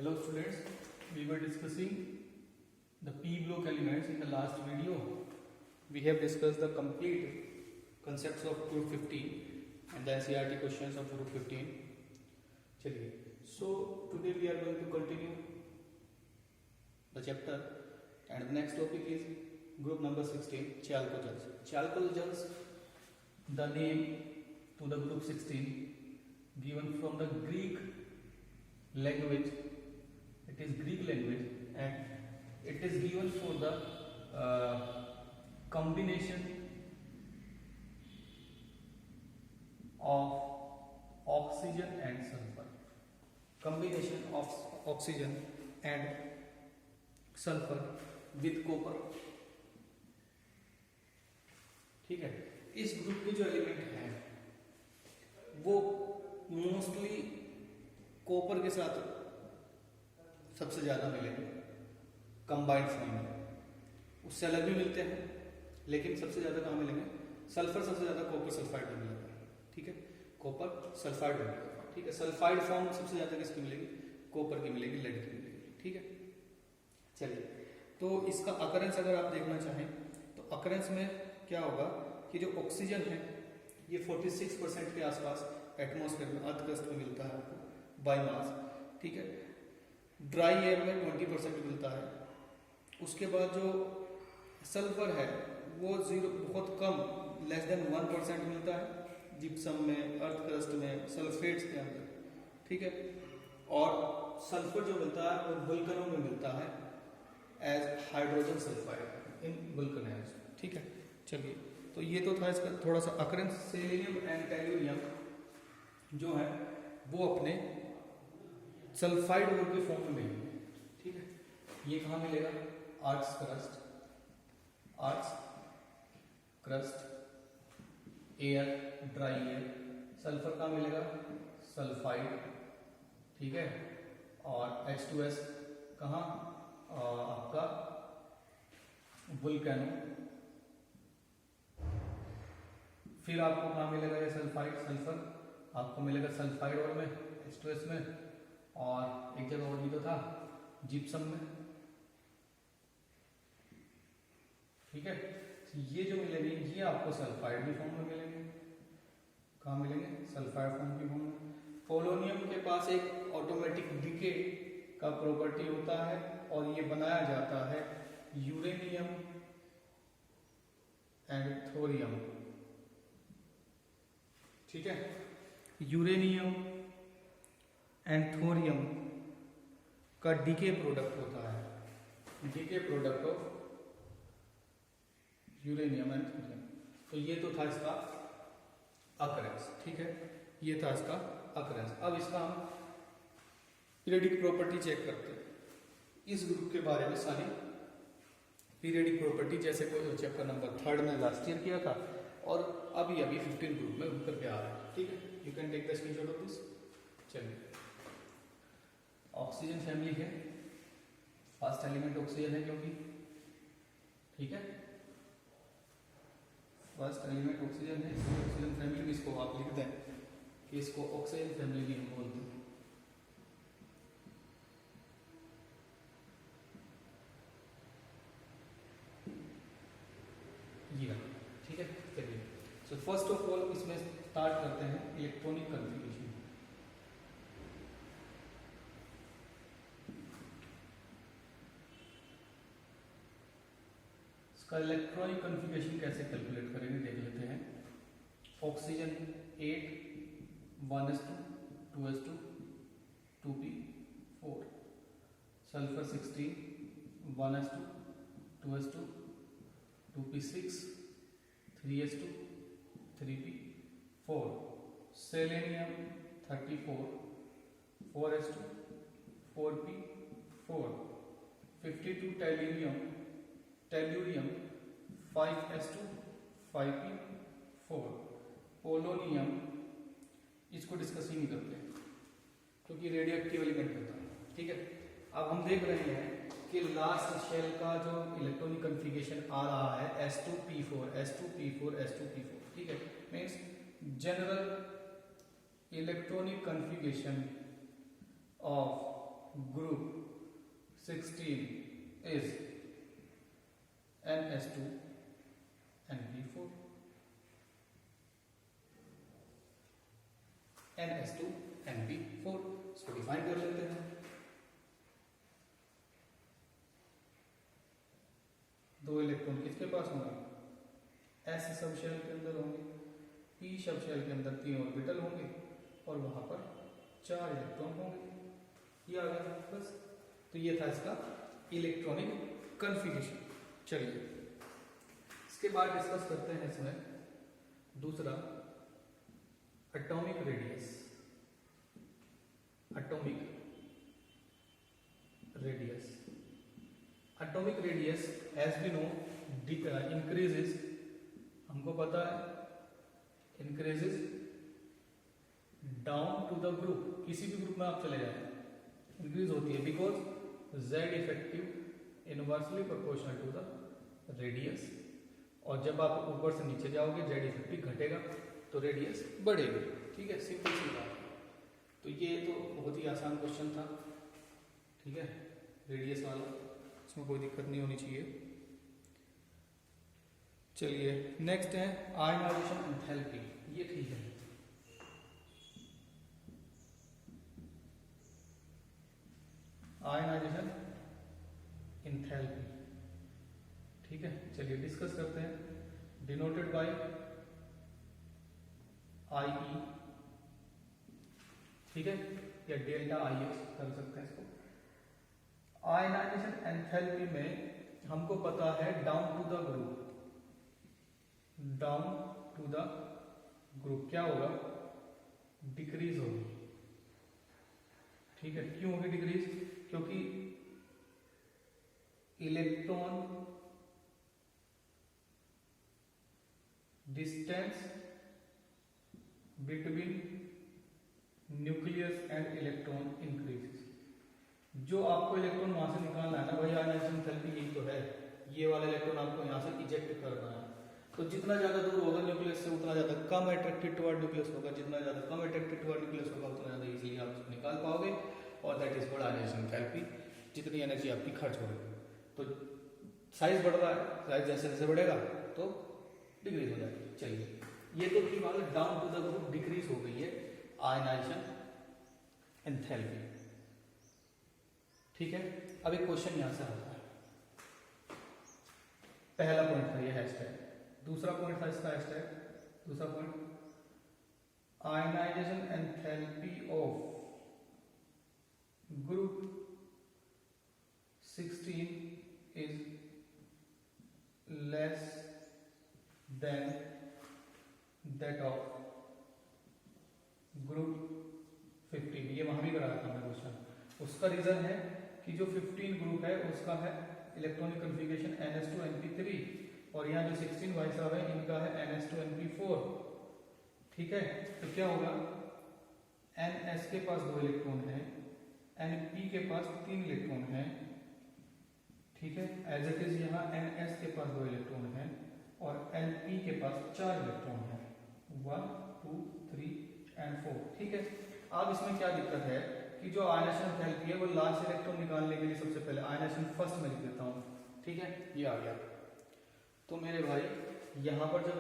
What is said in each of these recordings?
Hello students, we were discussing the p block elements in the last video. We have discussed the complete concepts of group 15 and the NCERT questions of group 15. चलिए, so today we are going to continue the chapter and the next topic is group number 16, chalcogens. Chalcogens, the name to the group 16 given from the Greek language. It is Greek language and it is given for the combination of oxygen and sulfur. Combination of oxygen and sulfur with copper. ठीक है, इस group के जो element हैं वो mostly copper के साथ सबसे ज्यादा मिलेंगे कंबाइंड फॉर्म में, उससे अलग भी मिलते हैं लेकिन सबसे ज्यादा कहाँ मिलेंगे? सल्फर सबसे ज्यादा कॉपर सल्फाइड में मिलेगा। ठीक है, कॉपर सल्फाइड में मिलेगा। ठीक है, सल्फाइड फॉर्म सबसे ज्यादा किसकी मिलेगी? कॉपर की मिलेगी, लेड की मिलेगी। ठीक है, चलिए, तो इसका अकरेंस अगर आप देखना चाहें तो अकरेंस में क्या होगा कि जो ऑक्सीजन है ये 46% के आसपास एटमॉस्फेयर में, अर्थ क्रस्ट में मिलता है आपको बाय मास। ठीक है, ड्राई एयर में 20% मिलता है। उसके बाद जो सल्फर है वो बहुत कम, लेस देन 1% मिलता है जिप्सम में, अर्थ क्रस्ट में, सल्फेट्स के अंदर। ठीक है, और सल्फर जो मिलता है वो वुल्कनों में मिलता है एज हाइड्रोजन सल्फाइड इन वुल्कनाइज। ठीक है, चलिए, तो ये तो था इसका थोड़ा सा अकरेंस। सेलेनियम एंड टेल्यूरियम जो है वो अपने सल्फाइड ओर के फॉर्म में मिलेंगे। ठीक है, ये कहाँ मिलेगा? Arts crust, air, dry air. Sulphur कहाँ मिलेगा? सल्फाइड। ठीक है, और H2S कहाँ? आपका वुल्केनो। फिर आपको कहाँ मिलेगा ये सल्फाइड? सल्फर आपको मिलेगा सल्फाइड और में, H2S में, और एक जगह और भी तो था जिप्सम में। ठीक है, ये जो मिलेंगे ये आपको सल्फाइड की फॉर्म में मिलेंगे। कहाँ मिलेंगे? सल्फाइड फॉर्म की फॉर्म में। पोलोनियम के पास एक ऑटोमेटिक डिके का प्रॉपर्टी होता है और ये बनाया जाता है यूरेनियम एंड थोरियम। ठीक है, यूरेनियम एंड थोरियम का डीके प्रोडक्ट होता है, decay product of uranium and thorium. तो ये तो था इसका अकरेंस। ठीक है, ये था इसका अकरेंस। अब इसका हम पीरियडिक प्रॉपर्टी चेक करते हैं। इस ग्रुप के बारे में सारी पीरियडिक प्रॉपर्टी, जैसे कोई चैप्टर नंबर 3 में लास्ट ईयर किया था और अभी 15 ग्रुप में उतर के आ रहा है। ठीक है, you can take the screenshot of this. चलिए, ऑक्सीजन फैमिली है, फर्स्ट एलिमेंट ऑक्सीजन है क्योंकि, ठीक है, फर्स्ट एलिमेंट ऑक्सीजन है, ऑक्सीजन फैमिली में इसको आप लिख दें कि इसको ऑक्सीजन फैमिली भी हम बोलते हैं। ये, ठीक है, चलिए, सो फर्स्ट ऑफ ऑल इसमें स्टार्ट करते हैं इलेक्ट्रॉनिक कॉन्फ़िगरेशन। इसका इलेक्ट्रॉनिक कॉन्फ़िगरेशन कैसे कैलकुलेट करेंगे देख लेते हैं। Oxygen 8 1s2 2s2 2p4, sulphur 16 1s2 2s2 2p6 3s2 3p4, selenium 34 4s2 4p4, 52 tellurium 5s2 5p4, polonium इसको डिस्कस ही नहीं करते क्योंकि रेडियो एक्टिव एलिमेंट होता है। ठीक है, अब हम देख रहे हैं कि लास्ट शेल का जो इलेक्ट्रॉनिक कॉन्फ़िगरेशन आ रहा है S2P4 S2P4 S2P4। ठीक है, means general electronic configuration of group 16 is NS2 NP4, NS2 NP4 इसको डिफाइन कर लेते हैं। दो इलेक्ट्रॉन किसके पास होंगे? S सब शेल के अंदर होंगे, P सब शेल के अंदर 3 ऑर्बिटल होंगे और वहां पर 4 इलेक्ट्रॉन होंगे। ये आ गया बस। तो ये था इसका इलेक्ट्रॉनिक कन्फिगरेशन। चलिए इसके बाद डिस्कस करते हैं इसमें दूसरा atomic radius. Atomic radius, atomic radius as we know increases, हमको पता है increases down to the group, किसी भी ग्रुप में आप चले जाए इंक्रीज होती है, because z effective inversely proportional to the radius, और जब आप ऊपर से नीचे जाओगे z इफेक्टिव घटेगा तो रेडियस बढ़ेगी। ठीक है, सिंपल सी बात। तो ये तो बहुत ही आसान क्वेश्चन था, ठीक है, रेडियस वाला, इसमें कोई दिक्कत नहीं होनी चाहिए। चलिए नेक्स्ट है आयनाइजेशन एंथैल्पी। ये ठीक है, आयनाइजेशन एंथैल्पी, ठीक है। चलिए डिस्कस करते हैं। डिनोटेड बाय IE, ठीक है, या डेल्टा IX कर सकते हैं इसको। आयनाइजेशन एंथैल्पी में हमको पता है down to the group, down to the group क्या होगा? डिक्रीज होगी, ठीक है। क्यों होगी डिक्रीज? क्योंकि electron distance between nucleus and electron increases. जो आपको इलेक्ट्रॉन वहां से निकालना है ना, वही आयनाइजेशन एंथैल्पी यही तो है। ये वाला इलेक्ट्रॉन आपको यहां से इजेक्ट करना है, तो जितना ज्यादा दूर होगा न्यूक्लियस से उतना ज्यादा कम अट्रैक्टेड टुवर्ड न्यूक्लियस होगा, जितना ज्यादा कम अट्रैक्टेड टुवर्ड न्यूक्लियस होगा उतना ज्यादा इजीली आप उसको निकाल पाओगे, और that is called ionisation enthalpy. जितनी एनर्जी आपकी खर्च होगी, तो साइज बढ़ रहा है, साइज जैसे जैसे बढ़ेगा तो डिक्रीज हो जाएगी। चलिए ये तो की बात, down to the group decrease हो गई है आयनाइजेशन एंथैल्पी, ठीक है। अब एक क्वेश्चन यहां से आता है। पहला पॉइंट था ये हैशटैग, दूसरा पॉइंट था इसका हैशटैग, दूसरा point ionisation enthalpy of group 16 is less than that of group 15। ये वहां भी कराया था हमने क्वेश्चन। उसका रीजन है कि जो 15 ग्रुप है उसका है इलेक्ट्रॉनिक कन्फिगरेशन NS2 NP3, और यहाँ जो 16 भाई साहब है इनका है NS2 NP4, ठीक है। तो क्या होगा? NS के पास 2 इलेक्ट्रॉन है, NP के पास 3 इलेक्ट्रॉन है, ठीक है। एज इट इज यहाँ NS के पास 2 इलेक्ट्रॉन है और NP के पास 4 इलेक्ट्रॉन है, 1 2 3 एंड 4, ठीक है। अब इसमें क्या दिक्कत है कि जो आयनाइजेशन एंथैल्पी है वो लास्ट इलेक्ट्रॉन निकालने के लिए सबसे पहले आयनाइजेशन फर्स्ट में लिख देता हूँ, ठीक है। ये आ गया। तो मेरे भाई यहाँ पर जब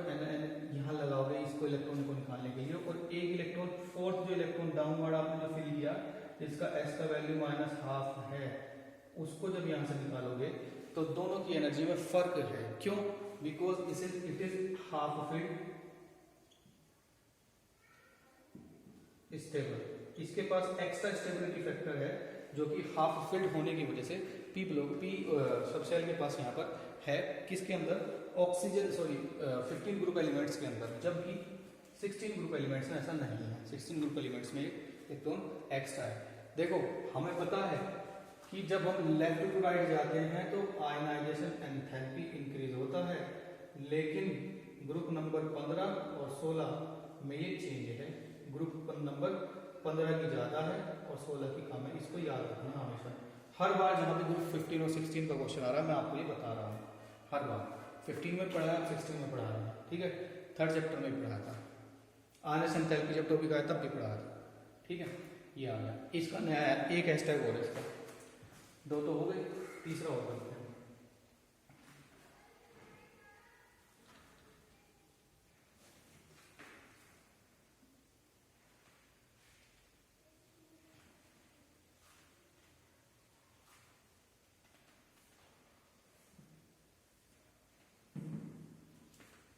यहाँ लगाओगे इसको इलेक्ट्रॉन को निकालने के लिए, और एक इलेक्ट्रॉन फोर्थ जो इलेक्ट्रॉन डाउनवर्ड आपने जो फिल किया जिसका S का वैल्यू -½ है, उसको जब यहाँ से निकालोगे तो दोनों की एनर्जी में फर्क है। क्यों? Because it is half filled stable, इसके पास एक्स्ट्रा स्टेबिलिटी फैक्टर है जो कि हाफ फिल्ड होने की वजह से पी सबसेल के पास यहाँ पर है, किसके अंदर? ऑक्सीजन, सॉरी 15 ग्रुप एलिमेंट्स के अंदर, जबकि 16 ग्रुप एलिमेंट्स में ऐसा नहीं है। 16 ग्रुप एलिमेंट्स में इलेक्ट्रॉन एक्स्ट्रा है। देखो हमें पता है कि जब हम लेफ्ट टू राइट जाते हैं तो आयनाइजेशन एंथैल्पी इंक्रीज होता है, लेकिन ग्रुप नंबर 15 और 16 में ये चेंज है। ग्रुप नंबर 15 की ज़्यादा है और 16 की कम है, इसको याद रखना हमेशा। हर बार जहाँ पे ग्रुप 15 और 16 का क्वेश्चन आ रहा है मैं आपको ये बता रहा हूँ, हर बार 15 में पढ़ा है, 16 में पढ़ा रहा है, ठीक है। 3rd चैप्टर में पढ़ा था, आयनाइजेशन एंथैल्पी जब टॉपिक आया तब भी पढ़ा था, ठीक है। ये आ गया। इसका नया एक हैशटैग और है इसका, दो तो हो गए, तीसरा और करते हैं।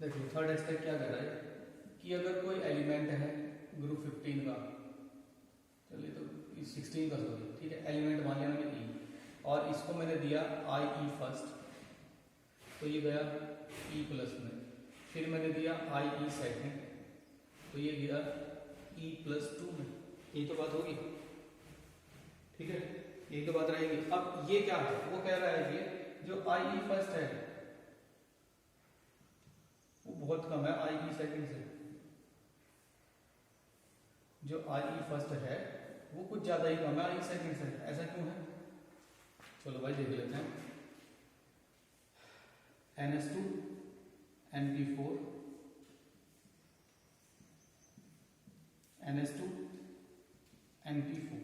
देखिए थर्ड हैशटैग क्या कह रहा है कि अगर कोई एलिमेंट है ग्रुप 15 का, चलिए तो 16 का सॉरी, ठीक है, एलिमेंट मान लिया मैंने ई, और इसको मैंने दिया आई ई फर्स्ट, तो ये गया ई प्लस में, फिर मैंने दिया आई ई सेकेंड, तो ये गया ई प्लस 2 में। यही तो बात होगी, ठीक है, यही तो बात रहेगी। अब ये क्या है, वो कह रहा है कि जो आई ई फर्स्ट है वो बहुत कम है आई ई सेकेंड से, जो आई ई फर्स्ट है वो कुछ ज्यादा ही कम है आई सेकेंड से। ऐसा क्यों है, चलो भाई देख लेते हैं। NH2 NP4 NH2 NP4,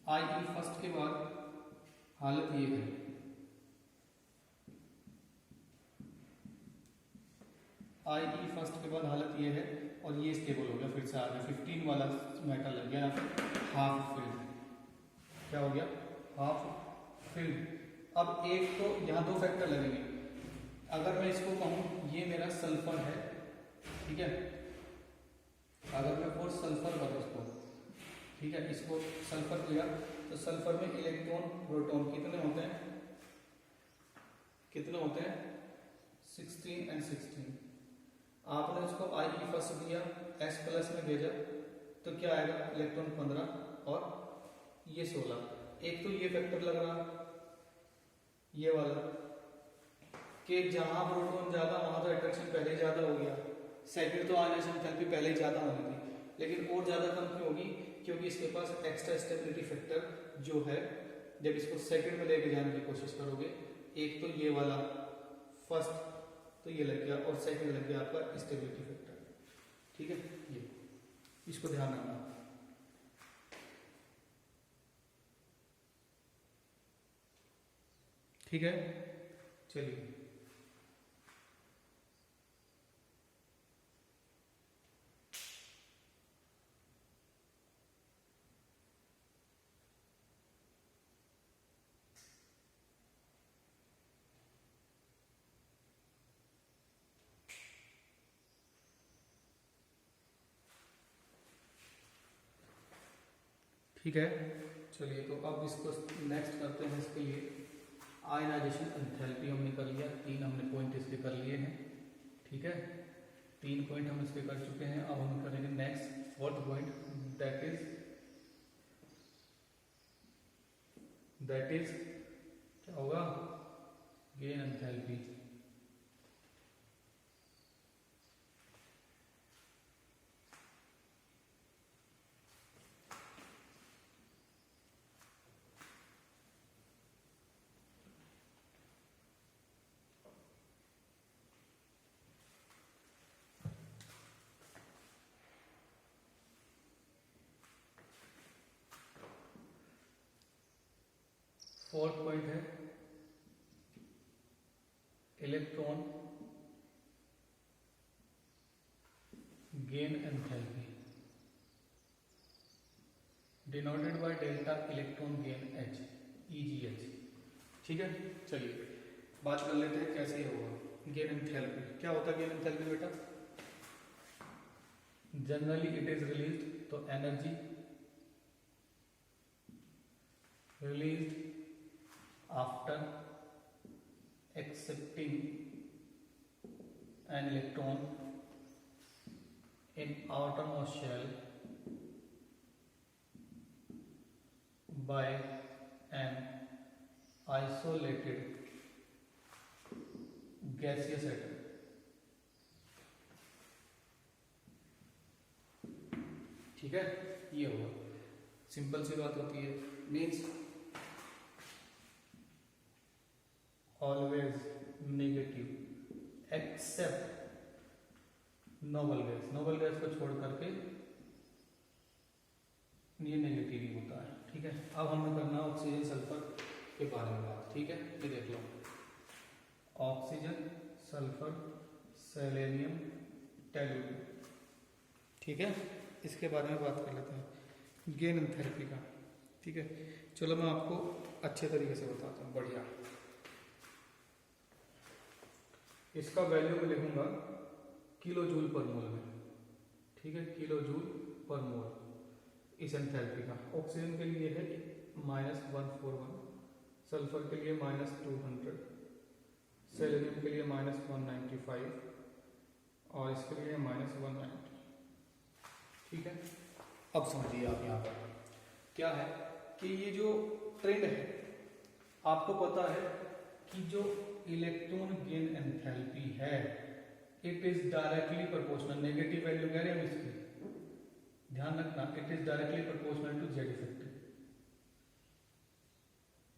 आई ई फर्स्ट के बाद हालत ये है, आई ई फर्स्ट के बाद हालत ये है, और ये स्टेबल हो गया, फिर से आ गया 15 वाला मेटल लग गया, हाफ फिल्ड, क्या हो गया, हाफ फिल्ड। अब एक तो यहाँ दो फैक्टर लगेंगे, अगर मैं इसको कहूँ ये मेरा सल्फर है, ठीक है, अगर मैं फोर सल्फर करूँ इसको, ठीक है, इसको सल्फर किया तो सल्फर में इलेक्ट्रॉन प्रोटॉन कितने होते हैं, कितने होते हैं 16 और 16। आपने उसको आई ई फर्स्ट दिया, एस प्लस में भेजा, तो क्या आएगा, इलेक्ट्रॉन 15 और ये 16। एक तो ये फैक्टर लग रहा, ये वाला, कि जहां प्रोटॉन ज्यादा वहां तो अट्रैक्शन पहले ही ज्यादा हो गया, सेकंड तो आयनाइजेशन एंथैल्पी पहले ही ज्यादा होनी थी, लेकिन और ज्यादा कम क्यों होगी, क्योंकि इसके पास एक्स्ट्रा स्टेबिलिटी फैक्टर जो है, जब इसको सेकंड में लेके जाने की कोशिश करोगे, एक तो ये वाला फर्स्ट तो ये लग गया, और सेकंड लग गया आपका स्टेबिलिटी फैक्टर, ठीक है, ये इसको ध्यान रखना, ठीक है। चलिए ठीक है, चलिए तो अब इसको नेक्स्ट करते हैं। इसके लिए आयनाइजेशन एंथैल्पी हमने कर लिया, 3 हमने पॉइंट इसके कर लिए हैं, ठीक है, 3 पॉइंट हम इसके कर चुके हैं। अब हम करेंगे next 4th point, that is क्या होगा, गेन एंथैल्पी। फोर्थ पॉइंट है electron gain enthalpy, denoted by delta electron gain H, EGH, ठीक है। चलिए बात कर लेते हैं कैसे ये होगा गेन एंथैल्पी। क्या होता है गेन एंथैल्पी बेटा, जनरली इट इज रिलीज्ड, तो energy released after accepting an electron in outermost shell by an isolated gaseous atom, ठीक है, ये होगा, सिंपल सी बात होती है, means always negative except noble gas को छोड़ करके ये नेगेटिव ही होता है। ठीक है, अब हमें करना ऑक्सीजन सल्फर के बारे में बात। ठीक है, ये देख लो, ऑक्सीजन सल्फर सेलेनियम टेलुरियम। ठीक है, इसके बारे में बात कर लेते हैं, गेन एंथैल्पी का। ठीक है, चलो मैं आपको अच्छे तरीके से बताता हूँ। बढ़िया, इसका वैल्यू मैं लिखूंगा किलो जूल पर मोल में। ठीक है, किलो जूल पर मोल इस एंथैल्पी का। ऑक्सीजन के लिए है -141, सल्फर के लिए -200, सेलेनियम के लिए -195 और इसके लिए -190। ठीक है, अब समझिए आप यहाँ पर क्या है कि ये जो ट्रेंड है, आपको पता है कि जो इलेक्ट्रॉन गेन एंथैल्पी है it is directly proportional, negative value कह रहे हैं हम इसकी, ध्यान रखना, it is directly proportional to Z effective.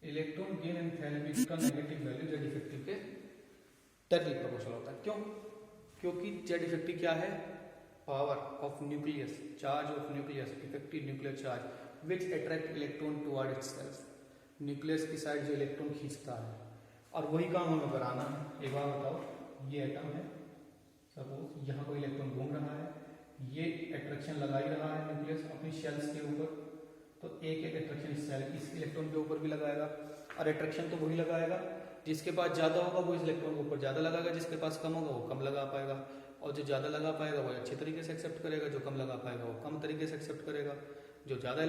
Electron gain enthalpy का नेगेटिव वैल्यू जेड इफेक्टिव के डायरेक्टली प्रोपोर्शनल होता है। क्यों? क्योंकि जेड इफेक्टिव क्या है? Power of nucleus, charge of nucleus, effective nuclear charge which attract electron toward itself. Nucleus की side जो इलेक्ट्रॉन खींचता है, और वही काम हमें कराना है। एक बार बताओ, ये एटम है, सपोज यहाँ कोई इलेक्ट्रॉन घूम रहा है, ये अट्रैक्शन लगा ही रहा है न्यूक्लियस अपनी शेल्स के ऊपर, तो एक एक अट्रैक्शन इस सेल इस इलेक्ट्रॉन के ऊपर भी लगाएगा, और अट्रैक्शन तो वही लगाएगा, जिसके पास ज़्यादा होगा वो इस इलेक्ट्रॉन के ऊपर ज़्यादा लगाएगा, जिसके पास कम होगा वो कम लगा पाएगा, और जो ज़्यादा लगा पाएगा वो अच्छे तरीके से एक्सेप्ट करेगा, जो कम लगा पाएगा वो कम तरीके से एक्सेप्ट करेगा। जो ज़्यादा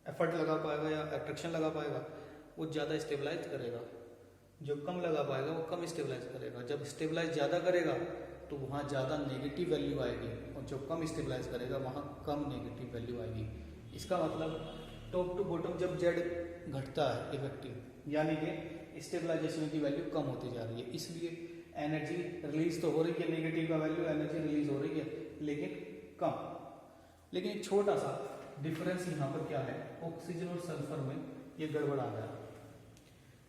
एफर्ट लगा पाएगा या अट्रैक्शन लगा पाएगा वो ज़्यादा स्टेबलाइज करेगा, जो कम लगा पाएगा वो कम स्टेबलाइज करेगा। जब स्टेबलाइज ज़्यादा करेगा तो वहाँ ज़्यादा नेगेटिव वैल्यू आएगी, और जो कम स्टेबलाइज करेगा वहाँ कम नेगेटिव वैल्यू आएगी। इसका मतलब टॉप टू बॉटम जब जेड घटता है इफेक्टिव, यानी कि स्टेबलाइजेशन की वैल्यू कम होती जा रही है, इसलिए एनर्जी रिलीज तो हो रही है, नेगेटिव का वैल्यू एनर्जी रिलीज हो रही है लेकिन कम। लेकिन एक छोटा सा डिफरेंस यहाँ पर क्या है, ऑक्सीजन और सल्फर में ये गड़बड़ आ गया,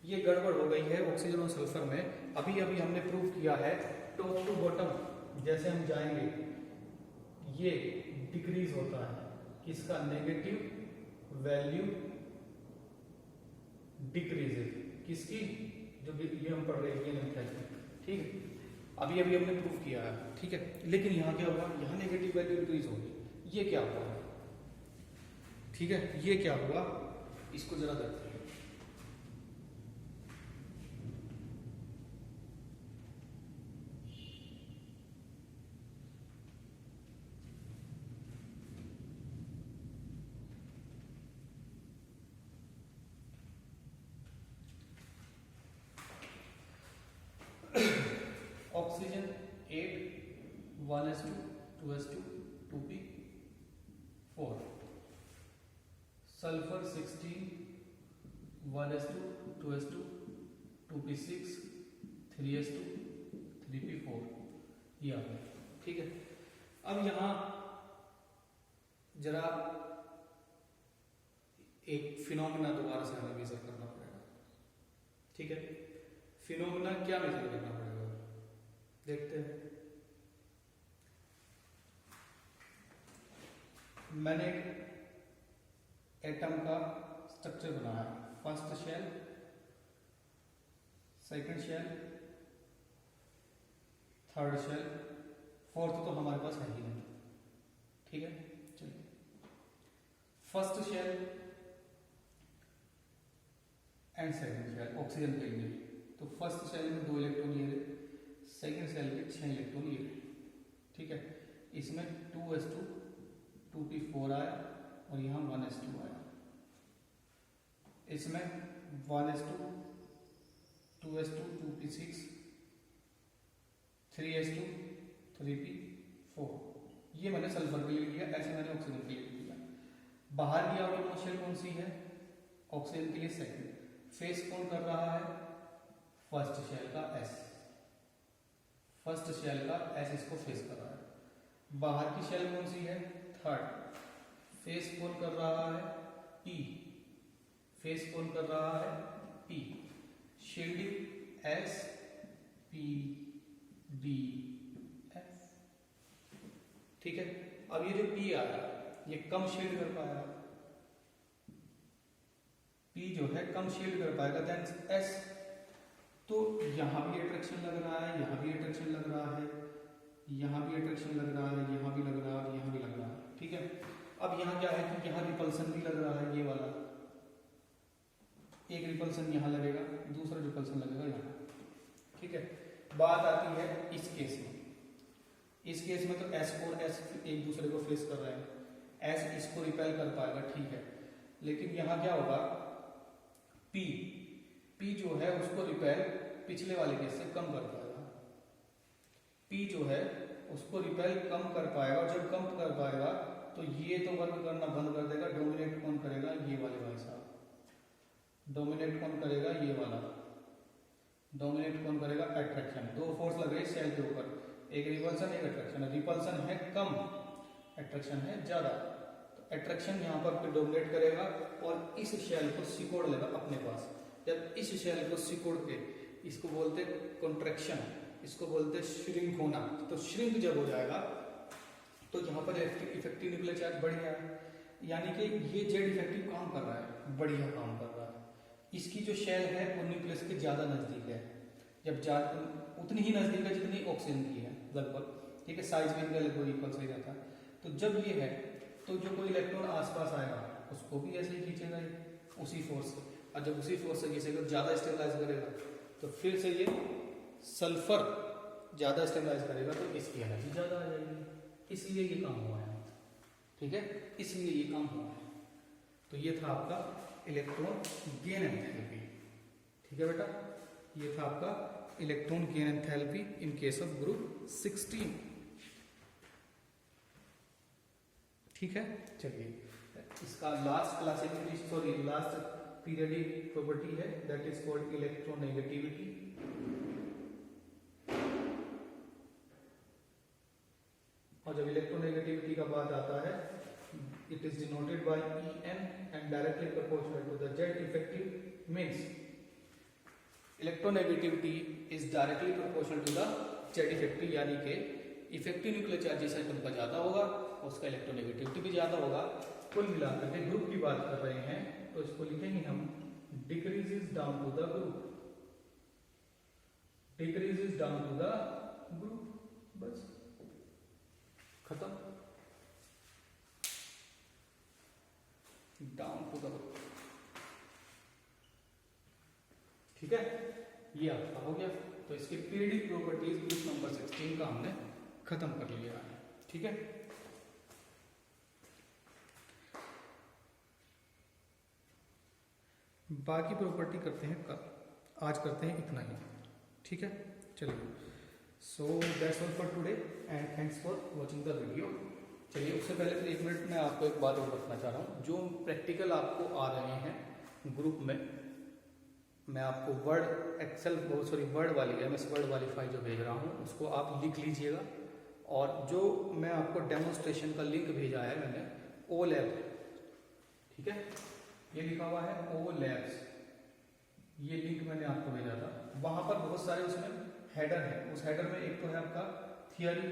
ये गड़बड़ हो गई है ऑक्सीजन और सल्फर में। अभी अभी हमने प्रूव किया है टॉप टू बॉटम जैसे हम जाएंगे ये डिक्रीज होता है, किसका? नेगेटिव वैल्यू डिक्रीजेज, किसकी? जो ये हम पढ़ रहे हैं, ठीक है, अभी अभी हमने प्रूव किया है। ठीक है, लेकिन यहाँ क्या हुआ, यहाँ नेगेटिव वैल्यू इंक्रीज होगी, ये क्या हुआ? ठीक है, ये क्या हुआ, इसको जरा देखते हैं। Oxygen 8 1s2 2s2 2p4, sulphur 16 1s2 2s2 2p6 3s2 3p4, ये आ गया। ठीक है, अब यहाँ जरा एक फिनोमेना दोबारा से हमें मेजर करना पड़ेगा। ठीक है, फिनोमेना क्या मेजर करना पड़ेगा देखते हैं। मैंने एटम का स्ट्रक्चर बनाया, first shell, second shell, third shell, fourth तो हमारे पास है ही नहीं। ठीक है, चलिए, first shell and second shell oxygen के लिए, तो फर्स्ट शेल में 2 इलेक्ट्रॉन ये रहे, सेकंड शेल में 6 इलेक्ट्रॉन ये रहे। ठीक है, इसमें 2s2 2p4 आया और यहाँ 1s2 आया, इसमें 1s2 2s2 2p6 3s2 3p4, ये मैंने सल्फर के लिए लिया, ऐसे मैंने ऑक्सीजन के लिए लिया। बाहर की आउटरमोस्ट शेल कौन सी है? ऑक्सीजन के लिए सेकंड। फेस कौन कर रहा है? फर्स्ट शेल का एस, फर्स्ट शेल का एस इसको फेस कर रहा है। बाहर की शेल कौन सी है? थर्ड। फेस कौन कर रहा है? पी, फेस कौन कर रहा है? P. Shielding S P D ठीक है। अब ये जो P आ रहा है ये कम शील्ड कर पाएगा, P जो है कम शील्ड कर पाएगा देन S। तो यहाँ भी अट्रैक्शन लग रहा है, यहाँ भी अट्रैक्शन लग रहा है, यहाँ भी अट्रैक्शन लग रहा है, यहाँ भी लग रहा है, यहाँ भी लग रहा है, ठीक है। अब यहाँ क्या है कि यहाँ रिपल्सन भी लग रहा है, ये वाला एक रिपल्सन यहाँ लगेगा, दूसरा रिपल्सन लगेगा यहाँ, ठीक है। बात आती है इस केस में, इस केस में तो S और S एक दूसरे को फेस कर रहे हैं, S इसको रिपेल कर पाएगा, ठीक है। लेकिन यहाँ क्या होगा, P जो है उसको रिपेल पिछले वाले केस से कम कर पाएगा, P जो है उसको रिपेल कम कर पाएगा, और जब कम कर पाएगा तो ये तो वर्क करना बंद कर देगा। डोमिनेट कौन करेगा, ये वाले भाई साहब, डोमिनेट कौन करेगा, ये वाला डोमिनेट कौन करेगा, अट्रैक्शन। दो फोर्स लग रही है सेल के ऊपर, एक रिपल्सन एक अट्रैक्शन है। रिपल्सन है कम, अट्रैक्शन है ज्यादा, तो अट्रैक्शन यहाँ पर डोमिनेट करेगा और इस शेल को सिकोड़ लेगा अपने पास। जब इस शेल को सिकोड़ के, इसको बोलते कॉन्ट्रैक्शन, इसको बोलते श्रिंक होना, तो श्रिंक जब हो जाएगा तो यहाँ पर इफेक्टिव न्यूक्लियर चार्ज बढ़ गया है, यानी कि ये जेड इफेक्टिव काम कर रहा है, बढ़िया काम कर रहा है। इसकी जो शेल है वो न्यूक्लियस के ज़्यादा नज़दीक है, जब उतनी ही नज़दीक है जितनी ऑक्सीजन की है लगभग, ठीक है। साइज भी इनका लगभग इक्वल सही रहता है। तो जब ये है तो जो कोई इलेक्ट्रॉन आसपास आएगा उसको भी ऐसे ही खींचेगा उसी फोर्स से, और जब उसी फोर्स से खींचेगा ज़्यादा स्टेबलाइज करेगा तो फिर से ये सल्फर ज़्यादा स्टेबलाइज करेगा तो इसकी एनर्जी ज़्यादा आ जाएगी, इसलिए ये काम हुआ है, ठीक है, इसलिए ये काम हुआ है। तो ये था आपका इलेक्ट्रॉन गेन एंथैल्पी, ठीक है बेटा, ये था आपका electron gain enthalpy in case of group 16, ठीक है। चलिए, इसका last classification, sorry last periodic property है, दैट इज कॉल्ड इलेक्ट्रोनेगेटिविटी। और जब इलेक्ट्रोनेगेटिविटी का बात आता है, it is denoted by En and directly proportional to the Z effective, means electronegativity is directly proportional to the Z effective, यानी कि effective nuclear charge जिस एटम का ज्यादा होगा उसका इलेक्ट्रोनेगेटिविटी भी ज्यादा होगा। कुल मिलाकर के ग्रुप की बात कर रहे हैं तो इसको लिखेंगे हम decreases down to the group, decreases down to the group, बस खत्म, डाउन टू द ग्रुप, ठीक है। ये आपका हो गया। तो इसके पीरियडिक प्रॉपर्टीज ग्रुप नंबर 16 का हमने खत्म कर लिया है, ठीक है। बाकी प्रॉपर्टी करते हैं कल, आज करते हैं इतना ही, ठीक है। चलिए, so that's all for today and thanks for watching the video. चलिए, उससे पहले 1 मिनट में आपको एक बात और बताना चाह रहा हूँ। जो प्रैक्टिकल आपको आ रहे हैं ग्रुप में, मैं आपको वर्ड एक्सेल वर्ड वाली MS वर्ड वाली फाइल जो भेज रहा हूँ उसको आप लिख लीजिएगा, और जो मैं आपको डेमोन्स्ट्रेशन का लिंक भेजा है मैंने, ओ लैब, ठीक है, ये लिखा हुआ है ओ लैब्स, ये लिंक मैंने आपको भेजा था। वहां पर बहुत सारे उसमें हेडर है, उस हेडर में एक तो है आपका थियरी,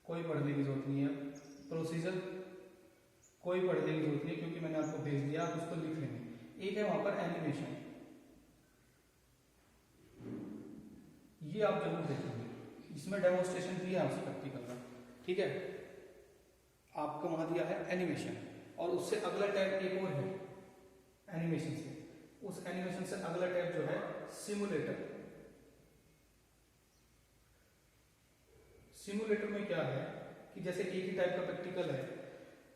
कोई पढ़ने की जरूरत नहीं है, प्रोसीजर कोई पढ़ने की जरूरत नहीं है क्योंकि मैंने आपको भेज दिया, आप उसको लिख लेंगे। एक है वहां पर एनिमेशन, ये आप जरूर देखेंगे, इसमें डेमोन्स्ट्रेशन दिया है उस प्रैक्टिकल का, ठीक है। आपको वहां दिया है एनिमेशन, और उससे अगला टैब एक और है एनिमेशन से, उस एनिमेशन से अगला टैब जो है सिमुलेटर। सिमुलेटर में क्या है कि जैसे एक ही टाइप का प्रैक्टिकल है,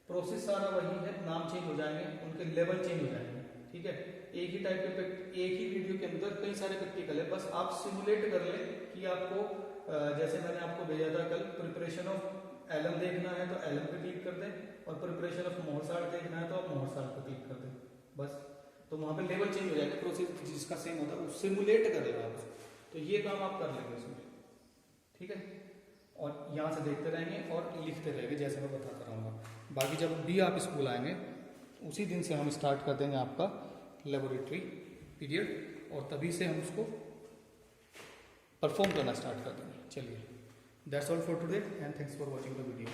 प्रोसेस सारा वही है, नाम चेंज हो जाएंगे, उनके लेवल चेंज हो जाएंगे, ठीक है। एक ही टाइप के एक ही वीडियो के अंदर कई सारे प्रैक्टिकल है, बस आप सिमुलेट कर ले कि आपको जैसे मैंने आपको भेजा था कल, प्रिपरेशन ऑफ एलम देखना है तो एलम पे क्लिक कर दें, और प्रिपरेशन ऑफ मोहरसाल्ट देखना है तो आप मोहरसाल्ट पे क्लिक कर दें, बस। तो वहां पे लेवल चेंज हो जाएगा, प्रोसेस जिसका सेम होता है वो सिमुलेट करेगा आप, तो ये काम आप कर लेंगे उसमें, ठीक है। और यहाँ से देखते रहेंगे और लिखते रहेंगे जैसे मैं बताता रहूँगा। बाकी जब भी आप स्कूल आएंगे उसी दिन से हम स्टार्ट कर देंगे आपका लेबोरेटरी पीरियड, और तभी से हम उसको परफॉर्म करना स्टार्ट कर देंगे। चलिए, That's all for today, and thanks for watching the video.